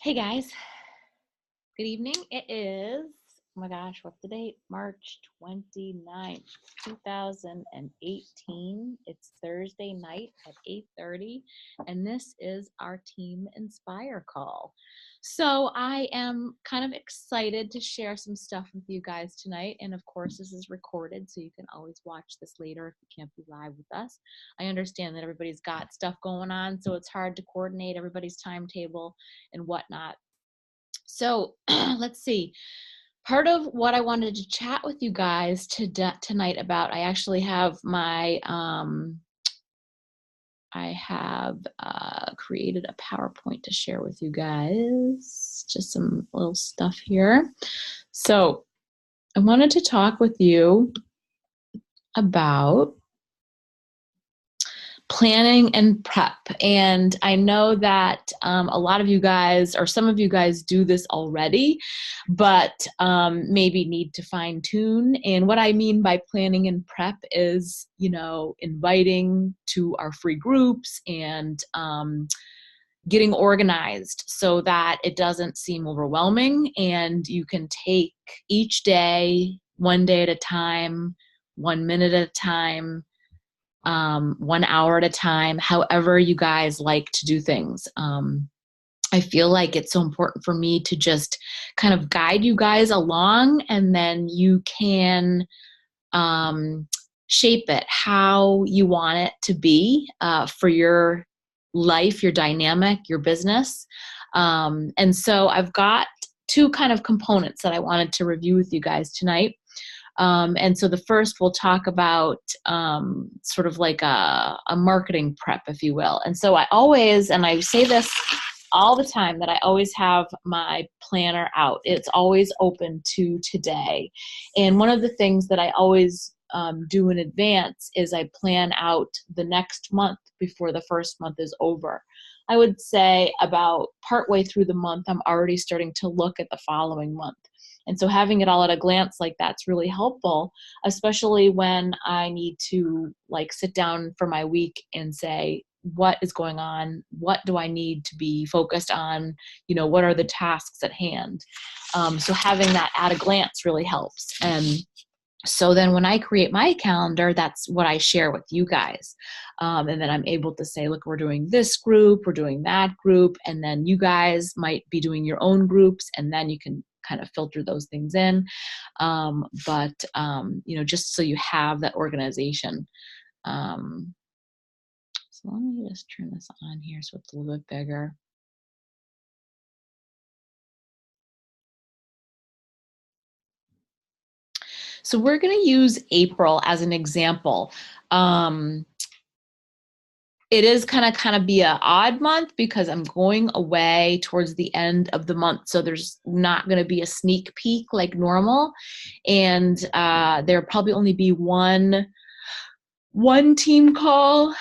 Hey guys, good evening. It is, oh my gosh, what's the date? March 29th, 2018. It's Thursday night at 8:30, and this is our Team Inspire call. So I am kind of excited to share some stuff with you guys tonight, and of course this is recorded, so you can always watch this later if you can't be live with us. I understand that everybody's got stuff going on, so it's hard to coordinate everybody's timetable and whatnot. So let's see. Part of what I wanted to chat with you guys tonight about, I actually have my, created a PowerPoint to share with you guys. Just some little stuff here. So I wanted to talk with you about planning and prep. And I know that a lot of you guys, or some of you guys, do this already, but maybe need to fine tune. And what I mean by planning and prep is, inviting to our free groups and getting organized so that it doesn't seem overwhelming, and you can take each day, one day at a time, 1 minute at a time, 1 hour at a time, however you guys like to do things. I feel like it's so important for me to just kind of guide you guys along, and then you can shape it how you want it to be for your life, your dynamic, your business. And so I've got two kind of components that I wanted to review with you guys tonight. And so the first, we'll talk about sort of like a marketing prep, if you will. And so I always, and I say this all the time, that I always have my planner out. It's always open to today. And one of the things that I always do in advance is I plan out the next month before the first month is over. I would say about partway through the month, I'm already starting to look at the following month. And so having it all at a glance like that's really helpful, especially when I need to sit down for my week and say, what is going on? What do I need to be focused on? What are the tasks at hand? So having that at a glance really helps. And so then when I create my calendar, that's what I share with you guys. And then I'm able to say, look, we're doing this group, we're doing that group, and then you guys might be doing your own groups, and then you can kind of filter those things in. Just so you have that organization. So let me just turn this on here so it's a little bit bigger. So we're going to use April as an example. It is kind of be an odd month because I'm going away towards the end of the month. So there's not going to be a sneak peek like normal. And there'll probably only be one team call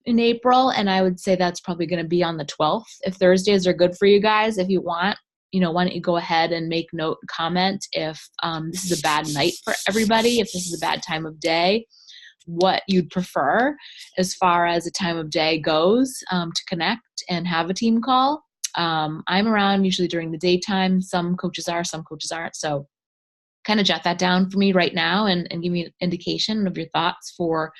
in April. And I would say that's probably going to be on the 12th. If Thursdays are good for you guys, if you want, why don't you go ahead and make note and comment if this is a bad night for everybody, if this is a bad time of day, what you'd prefer as far as a time of day goes to connect and have a team call. I'm around usually during the daytime. Some coaches are, some coaches aren't. So kind of jot that down for me right now and give me an indication of your thoughts for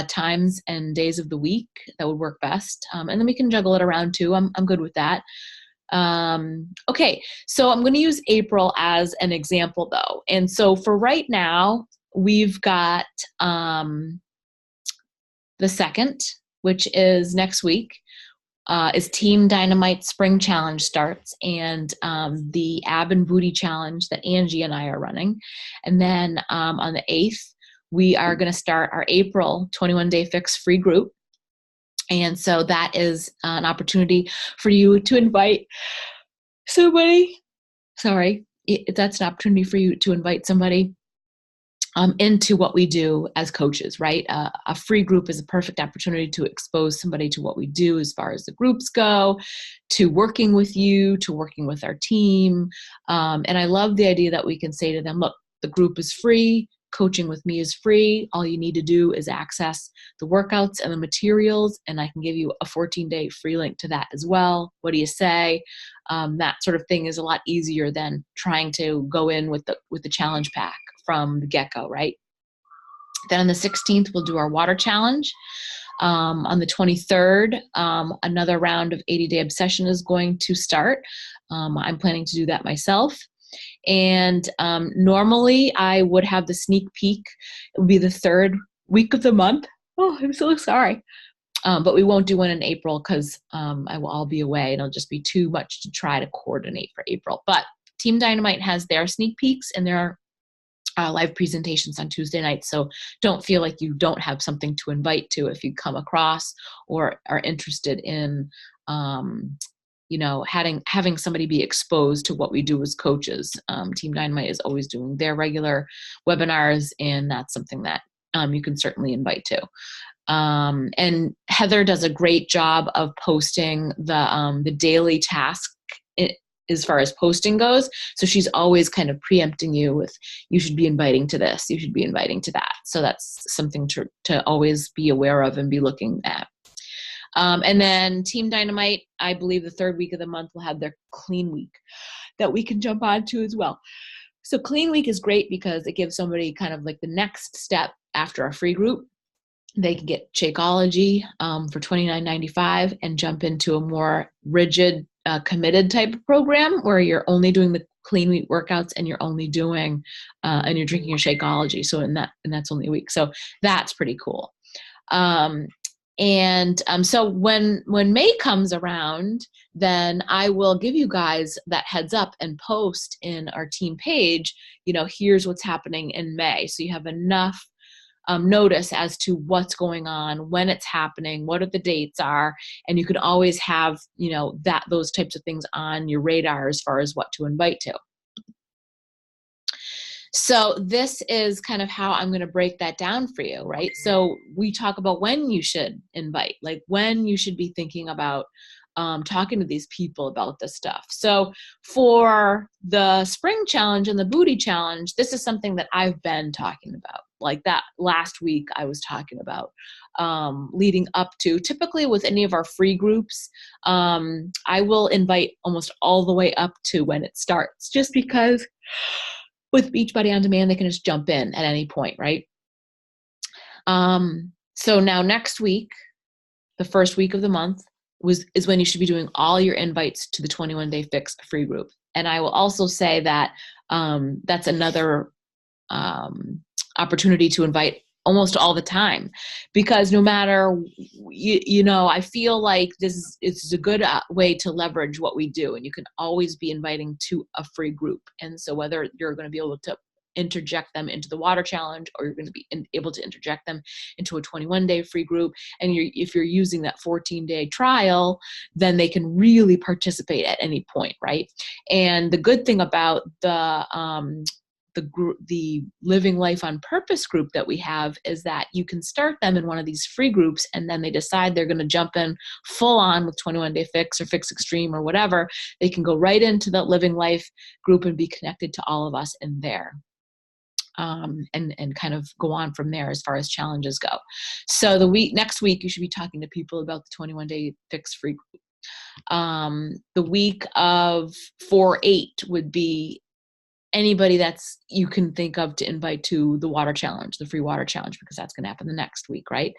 times and days of the week that would work best. And then we can juggle it around too. I'm good with that. Okay, so I'm going to use April as an example though. And so for right now, we've got the 2nd, which is next week, is Team Dynamite Spring Challenge starts, and the Ab and Booty Challenge that Angie and I are running. And then on the 8th, we are going to start our April 21-day fix free group. And so that is an opportunity for you to invite somebody. That's an opportunity for you to invite somebody into what we do as coaches, right? A free group is a perfect opportunity to expose somebody to what we do as far as the groups go, to working with you, to working with our team. And I love the idea that we can say to them, look, the group is free. coaching with me is free. All you need to do is access the workouts and the materials, and I can give you a 14-day free link to that as well. What do you say? That sort of thing is a lot easier than trying to go in with the challenge pack from the get-go, right? Then on the 16th, we'll do our water challenge. On the 23rd, another round of 80-day obsession is going to start. I'm planning to do that myself. And normally I would have the sneak peek. It would be the third week of the month. Oh, I'm so sorry. But we won't do one in April because I'll be away and it'll just be too much to try to coordinate for April. But Team Dynamite has their sneak peeks and their live presentations on Tuesday nights. So don't feel like you don't have something to invite to if you come across or are interested in having somebody be exposed to what we do as coaches. Team Dynamite is always doing their regular webinars, and that's something that you can certainly invite to. And Heather does a great job of posting the daily task as far as posting goes. So she's always kind of preempting you with, you should be inviting to this, you should be inviting to that. So that's something to always be aware of and be looking at. And then Team Dynamite, I believe the third week of the month will have their clean week that we can jump on to as well. So clean week is great because it gives somebody kind of like the next step after a free group. They can get Shakeology for $29.95 and jump into a more rigid, committed type of program where you're only doing the clean week workouts and you're only doing and you're drinking your Shakeology. So that's only a week. So that's pretty cool. So when May comes around, then I will give you guys that heads up and post in our team page, here's what's happening in May. So you have enough notice as to what's going on, when it's happening, what the dates are, and you can always have, those types of things on your radar as far as what to invite to. So this is kind of how I'm going to break that down for you, right? So we talk about when you should invite, like when you should be thinking about talking to these people about this stuff. So for the spring challenge and the booty challenge, this is something that I've been talking about. Like that last week I was talking about leading up to, typically with any of our free groups, I will invite almost all the way up to when it starts, just because with Beachbody On Demand, they can just jump in at any point, right? So now next week, the first week of the month, is when you should be doing all your invites to the 21-Day Fix free group. And I will also say that that's another opportunity to invite almost all the time, because no matter, I feel like it's a good way to leverage what we do, and you can always be inviting to a free group. And so whether you're going to be able to interject them into the water challenge, or you're going to be able to interject them into a 21-day free group, and if you're using that 14-day trial, then they can really participate at any point, right? And the good thing about the Living Life on Purpose group that we have is that you can start them in one of these free groups, and then they decide they're going to jump in full on with 21-Day Fix or Fix Extreme or whatever. They can go right into the Living Life group and be connected to all of us in there. And kind of go on from there as far as challenges go. So next week, you should be talking to people about the 21-Day Fix free group. The week of 4/8 would be anybody that's you can think of to invite to the water challenge, the free water challenge, because that's going to happen the next week, right?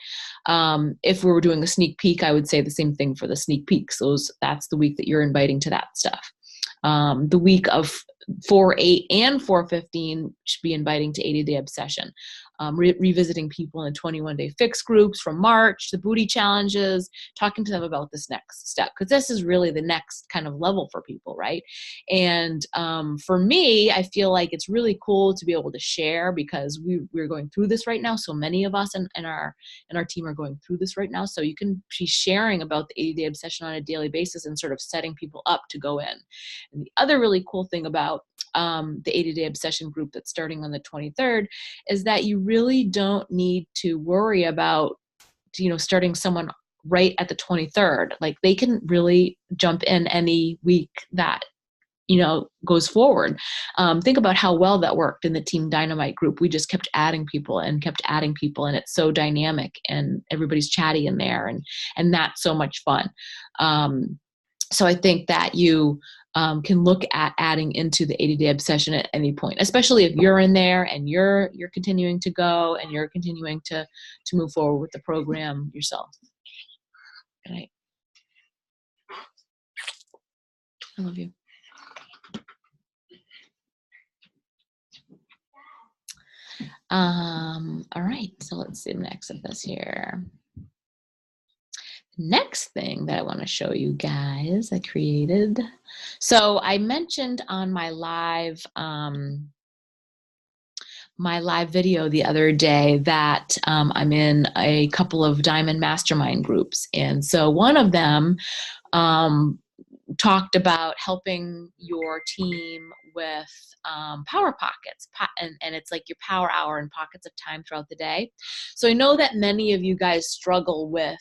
If we were doing a sneak peek, I would say the same thing for the sneak peeks. That's the week that you're inviting to that stuff. The week of 4/8 and 4/15 should be inviting to 80-Day Obsession. Revisiting people in the 21-Day Fix groups from March, the booty challenges, talking to them about this next step, because this is really the next kind of level for people, right? And for me, I feel like it's really cool to be able to share, because we're going through this right now. So many of us in our team are going through this right now. So you can be sharing about the 80-Day Obsession on a daily basis and sort of setting people up to go in. And the other really cool thing about the 80-Day Obsession group that's starting on the 23rd is that you really don't need to worry about, starting someone right at the 23rd. Like, they can really jump in any week that goes forward. Think about how well that worked in the Team Dynamite group. We just kept adding people, and it's so dynamic, and everybody's chatty in there, and that's so much fun. So I think that you can look at adding into the 80-day obsession at any point, especially if you're in there and you're continuing to go and you're continuing to move forward with the program yourself. Good night. I love you. All right, so let's see the next of this here. Next thing that I want to show you guys, I created. So I mentioned on my live video the other day that I'm in a couple of Diamond Mastermind groups, and so one of them talked about helping your team with power pockets, and it's like your power hour and pockets of time throughout the day. So I know that many of you guys struggle with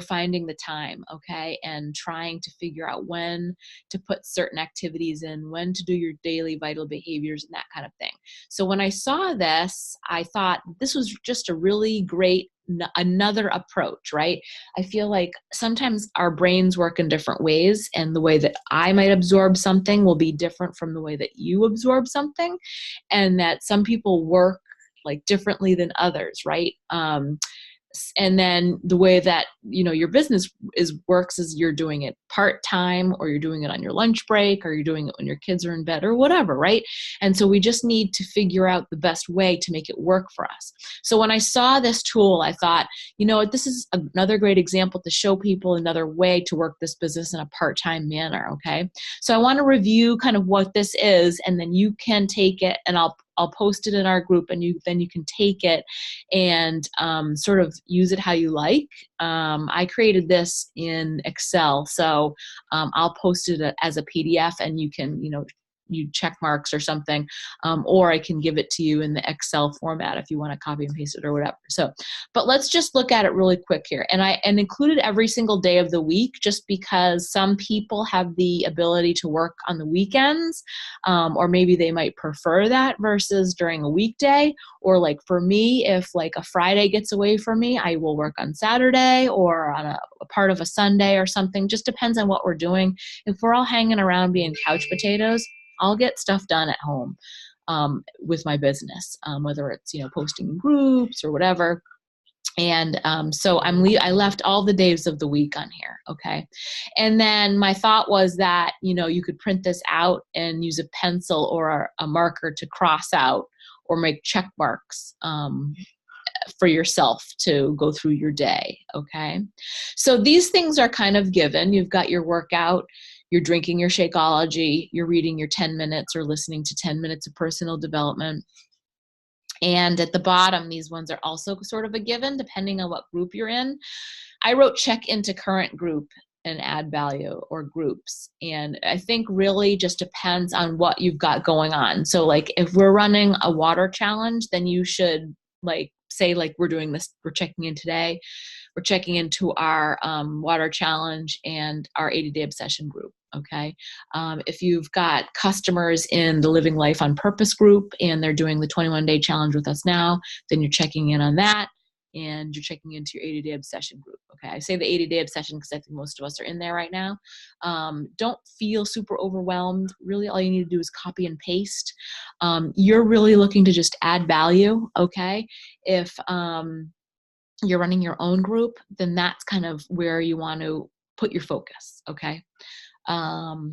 finding the time, okay, and trying to figure out when to put certain activities in, when to do your daily vital behaviors and that kind of thing. So when I saw this, I thought this was just a really great another approach, right? I feel like sometimes our brains work in different ways, and the way that I might absorb something will be different from the way that you absorb something, and that some people work like differently than others, right? And then the way that your business works is you're doing it part-time, or you're doing it on your lunch break, or you're doing it when your kids are in bed, or whatever, right? And so we just need to figure out the best way to make it work for us. So when I saw this tool, I thought, this is another great example to show people another way to work this business in a part-time manner, okay? So I want to review kind of what this is, and then you can take it, and I'll post it in our group, and then you can take it and sort of use it how you like. I created this in Excel, so I'll post it as a PDF, and you can, you check marks or something, or I can give it to you in the Excel format if you want to copy and paste it or whatever. So, but let's just look at it really quick here. And I included every single day of the week, just because some people have the ability to work on the weekends, or maybe they might prefer that versus during a weekday. Or like for me, if like a Friday gets away from me, I will work on Saturday or on a part of a Sunday or something. Just depends on what we're doing. If we're all hanging around being couch potatoes, I'll get stuff done at home with my business, whether it's, posting groups or whatever. And so I left all the days of the week on here, okay? And then my thought was that, you could print this out and use a pencil or a marker to cross out or make check marks for yourself to go through your day, okay? So these things are kind of given. You've got your workout, you're drinking your Shakeology, you're reading your 10 minutes or listening to 10 minutes of personal development. And at the bottom, these ones are also sort of a given, depending on what group you're in. I wrote check into current group and add value, or groups. And I think really just depends on what you've got going on. So like if we're running a water challenge, then you should say we're doing this, we're checking in today. We're checking into our water challenge and our 80-day obsession group, okay? If you've got customers in the Living Life on Purpose group and they're doing the 21-day challenge with us now, then you're checking in on that, and you're checking into your 80-day obsession group, okay? I say the 80-day obsession because I think most of us are in there right now. Don't feel super overwhelmed. Really, all you need to do is copy and paste. You're really looking to just add value, okay? If you're running your own group, then that's kind of where you want to put your focus, okay? All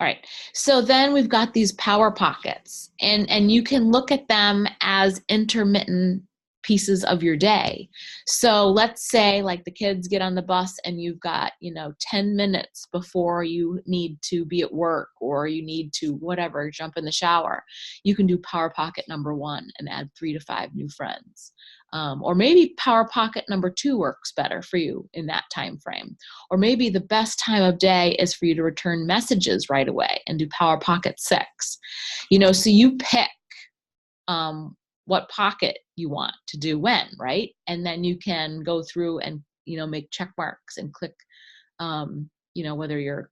right, so then we've got these power pockets, and you can look at them as intermittent pieces of your day. So let's say like the kids get on the bus and you've got 10 minutes before you need to be at work, or you need to whatever, jump in the shower. You can do power pocket number 1 and add 3 to 5 new friends. Or maybe power pocket number 2 works better for you in that time frame. Or maybe the best time of day is for you to return messages right away and do power pocket 6. So you pick what pocket you want to do when, right? And then you can go through and make check marks and click whether you're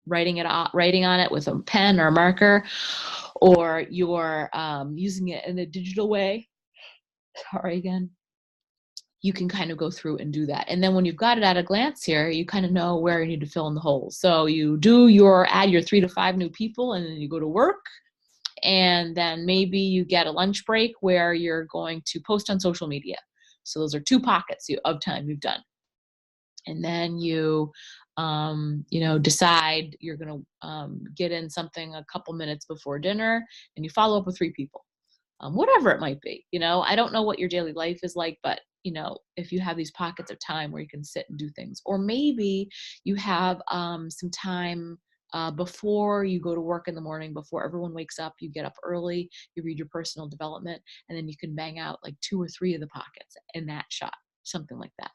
writing on it with a pen or a marker, or you're using it in a digital way, sorry again, you can kind of go through and do that. And then when you've got it at a glance here, you kind of know where you need to fill in the holes. So you add your 3 to 5 new people, and then you go to work. And then maybe you get a lunch break where you're going to post on social media. So those are 2 pockets of time you've done. And then you decide you're going to get in something a couple minutes before dinner, and you follow up with 3 people. Whatever it might be. I don't know what your daily life is like, but if you have these pockets of time where you can sit and do things, or maybe you have some time before you go to work in the morning, before everyone wakes up, you get up early, you read your personal development, and then you can bang out like 2 or 3 of the pockets in that shot, something like that.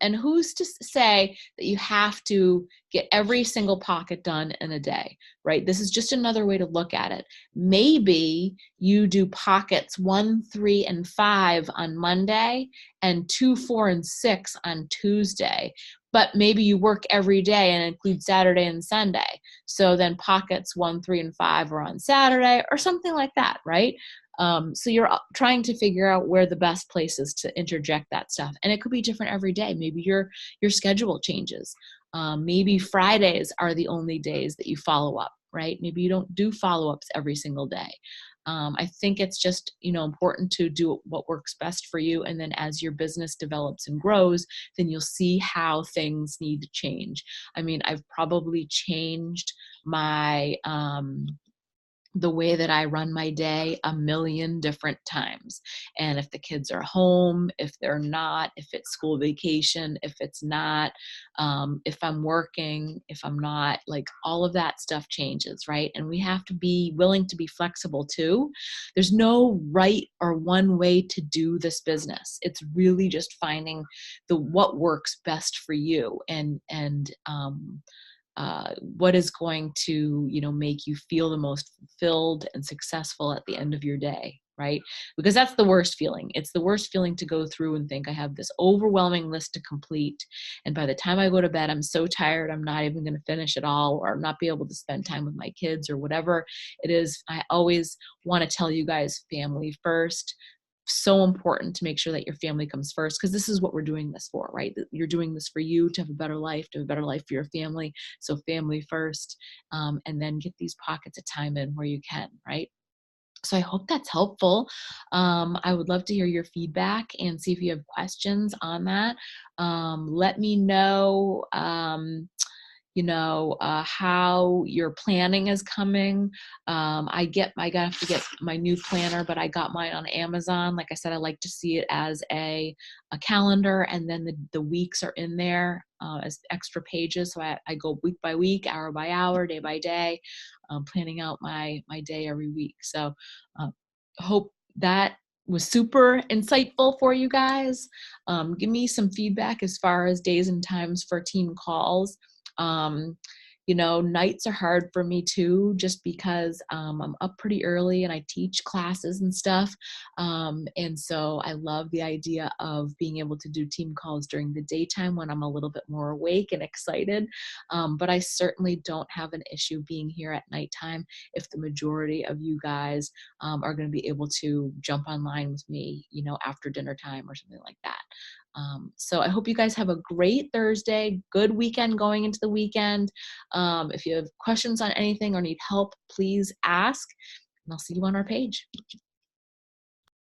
And who's to say that you have to get every single pocket done in a day, right? This is just another way to look at it. Maybe you do pockets 1, 3, and 5 on Monday, and 2, 4, and 6 on Tuesday. But maybe you work every day and include Saturday and Sunday. So then pockets 1, 3, and 5 are on Saturday, or something like that, right? So you're trying to figure out where the best place is to interject that stuff. And it could be different every day. Maybe your schedule changes. Maybe Fridays are the only days that you follow up, right? Maybe you don't do follow-ups every single day. I think it's just, important to do what works best for you. And then as your business develops and grows, then you'll see how things need to change. I mean, I've probably changed my, the way that I run my day a million different times. And if the kids are home, if they're not, if it's school vacation, if it's not, if I'm working, if I'm not, like all of that stuff changes, right? And we have to be willing to be flexible too. There's no right or one way to do this business. It's really just finding what works best for you, and what is going to, make you feel the most fulfilled and successful at the end of your day, right? Because that's the worst feeling. It's the worst feeling to go through and think I have this overwhelming list to complete, and by the time I go to bed, I'm so tired, I'm not even going to finish it all, or not be able to spend time with my kids, or whatever it is. I always want to tell you guys, family first. So important to make sure that your family comes first, because this is what we're doing this for, right? You're doing this for you to have a better life, to have a better life for your family. So family first, and then get these pockets of time in where you can, right? So I hope that's helpful. I would love to hear your feedback and see if you have questions on that. Let me know, how your planning is coming. I got to get my new planner, but I got mine on Amazon. Like I said, I like to see it as a calendar, and then the weeks are in there as extra pages. So I go week by week, hour by hour, day by day, planning out my day every week. So hope that was super insightful for you guys. Give me some feedback as far as days and times for team calls. Nights are hard for me too, just because I'm up pretty early and I teach classes and stuff. And so I love the idea of being able to do team calls during the daytime when I'm a little bit more awake and excited. But I certainly don't have an issue being here at nighttime if the majority of you guys are going to be able to jump online with me, after dinner time or something like that. So I hope you guys have a great Thursday, good weekend going into the weekend. If you have questions on anything or need help, please ask, and I'll see you on our page.